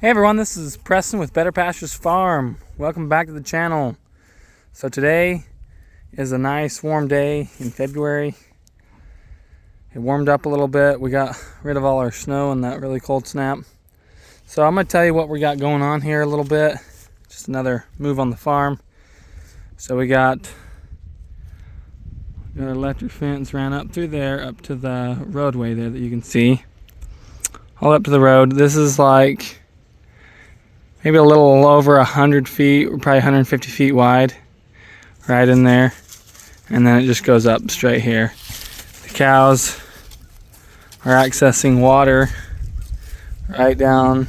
Hey everyone, this is Preston with Better Pastures Farm. Welcome back to the channel. So today is a nice warm day in February. It warmed up a little bit. We got rid of all our snow and that really cold snap. So I'm going to tell you what we got going on here a little bit. Just another move on the farm. So we got our electric fence ran up through there, up to the roadway there that you can see. All up to the road. This is like maybe a little over 100 feet, probably 150 feet wide, right in there. And then it just goes up straight here. The cows are accessing water right down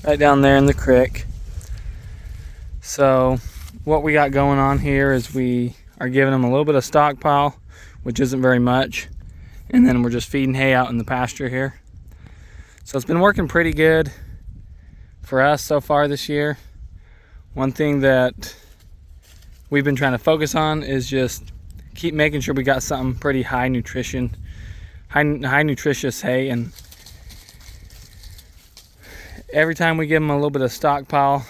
there in the creek. So what we got going on here is we are giving them a little bit of stockpile, which isn't very much. And then we're just feeding hay out in the pasture here. So it's been working pretty good for us so far this year. One thing that we've been trying to focus on is just keep making sure we got something pretty high nutrition, high nutritious hay. And every time we give them a little bit of stockpile,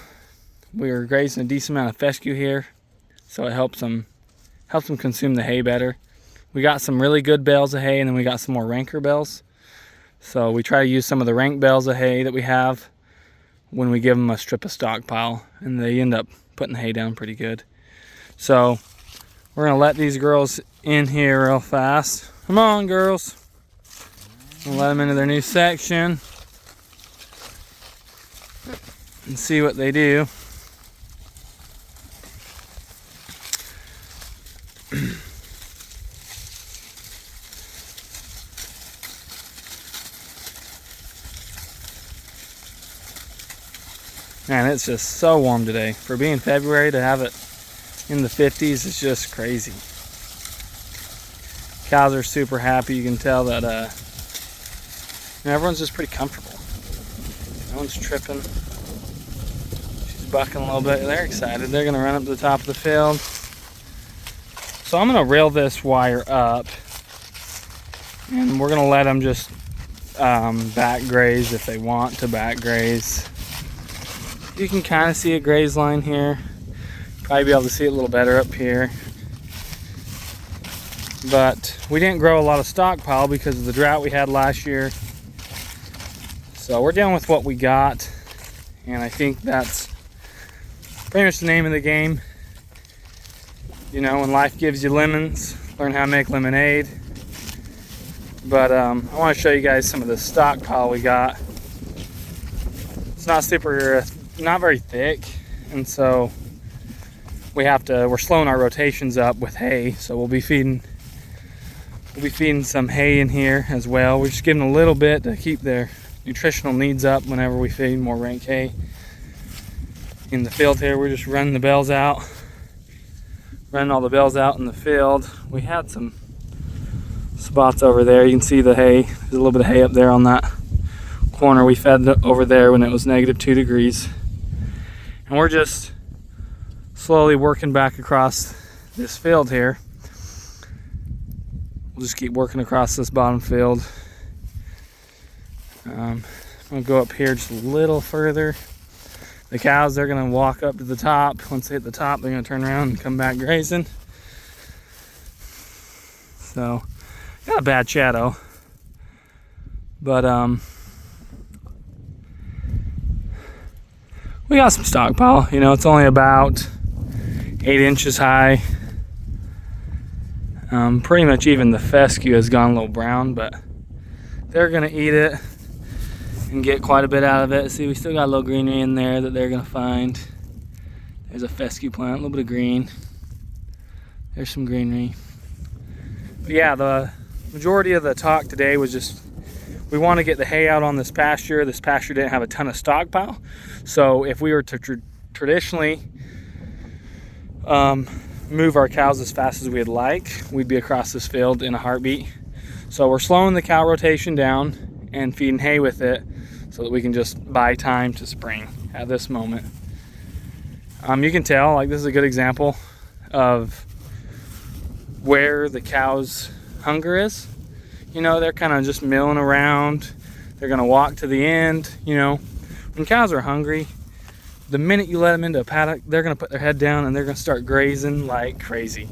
we're grazing a decent amount of fescue here, so it helps them consume the hay better. We got some really good bales of hay, and then we got some more ranker bales. So we try to use some of the rank bales of hay that we have when we give them a strip of stockpile, and they end up putting the hay down pretty good. So we're gonna let these girls in here real fast. Come on, girls. We'll let them into their new section and see what they do. Man, it's just so warm today. For being February, to have it in the 50s is just crazy. Cows are super happy. You can tell that everyone's just pretty comfortable. No one's tripping. She's bucking a little bit. They're excited. They're gonna run up to the top of the field. So I'm gonna reel this wire up, and we're gonna let them just back graze if they want to back graze. You can kind of see a graze line here. Probably be able to see it a little better up here. But we didn't grow a lot of stockpile because of the drought we had last year. So we're dealing with what we got. And I think that's pretty much the name of the game. You know, when life gives you lemons, learn how to make lemonade. But I want to show you guys some of the stockpile we got. It's not very thick, and so we're slowing our rotations up with hay. So we'll be feeding some hay in here as well. We're just giving a little bit to keep their nutritional needs up whenever we feed more rank hay. In the field here, we're just running all the bells out in the field. We had some spots over there. You can see the hay. There's a little bit of hay up there on that corner. We fed over there when it was -2 degrees. And we're just slowly working back across this field here. We'll just keep working across this bottom field. I'm gonna go up here just a little further. The cows, they're gonna walk up to the top. Once they hit the top, they're gonna turn around and come back grazing. So, got a bad shadow. But we got some stockpile. You know, it's only about 8 inches high. Pretty much even the fescue has gone a little brown, but they're gonna eat it and get quite a bit out of it. See, we still got a little greenery in there that they're gonna find. There's a fescue plant, a little bit of green. There's some greenery. But yeah, the majority of the talk today was just we want to get the hay out on this pasture. This pasture didn't have a ton of stockpile. So if we were to traditionally move our cows as fast as we'd like, we'd be across this field in a heartbeat. So we're slowing the cow rotation down and feeding hay with it so that we can just buy time to spring at this moment. You can tell, like, this is a good example of where the cow's hunger is. You know, they're kind of just milling around. They're gonna walk to the end, you know. When cows are hungry, the minute you let them into a paddock, they're going to put their head down and they're going to start grazing like crazy.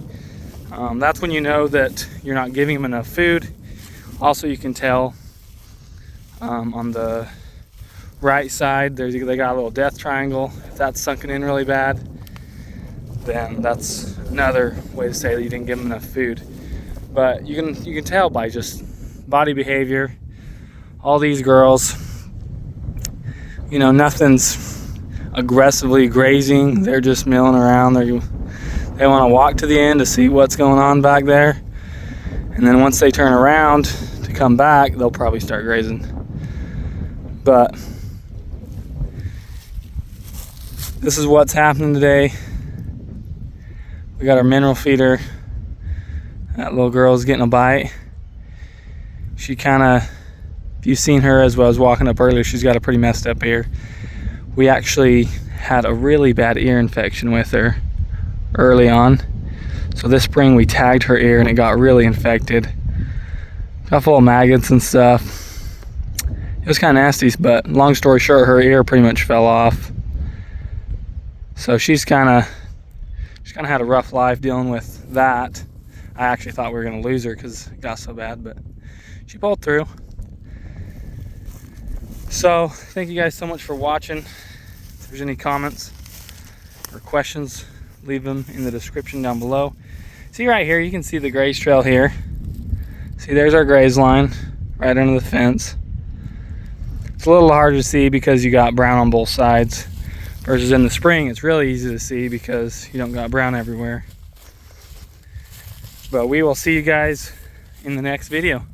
That's when you know that you're not giving them enough food. Also, you can tell on the right side, they got a little death triangle. If that's sunken in really bad, then that's another way to say that you didn't give them enough food. But you can tell by just body behavior. All these girls, you know, nothing's aggressively grazing. They're just milling around. They want to walk to the end to see what's going on back there, and then once they turn around to come back, they'll probably start grazing. But this is what's happening today. We got our mineral feeder. That little girl's getting a bite. She kind of, if you've seen her as I was walking up earlier, she's got a pretty messed up ear. We actually had a really bad ear infection with her early on. So this spring we tagged her ear and it got really infected. Got full of maggots and stuff. It was kind of nasty, but long story short, her ear pretty much fell off. So she's kind of had a rough life dealing with that. I actually thought we were going to lose her because it got so bad, but she pulled through. So thank you guys so much for watching. If there's any comments or questions, leave them in the description down below. See right here, you can see the graze trail here. See, there's our graze line right under the fence. It's a little hard to see because you got brown on both sides, versus in the spring it's really easy to see because you don't got brown everywhere. But we will see you guys in the next video.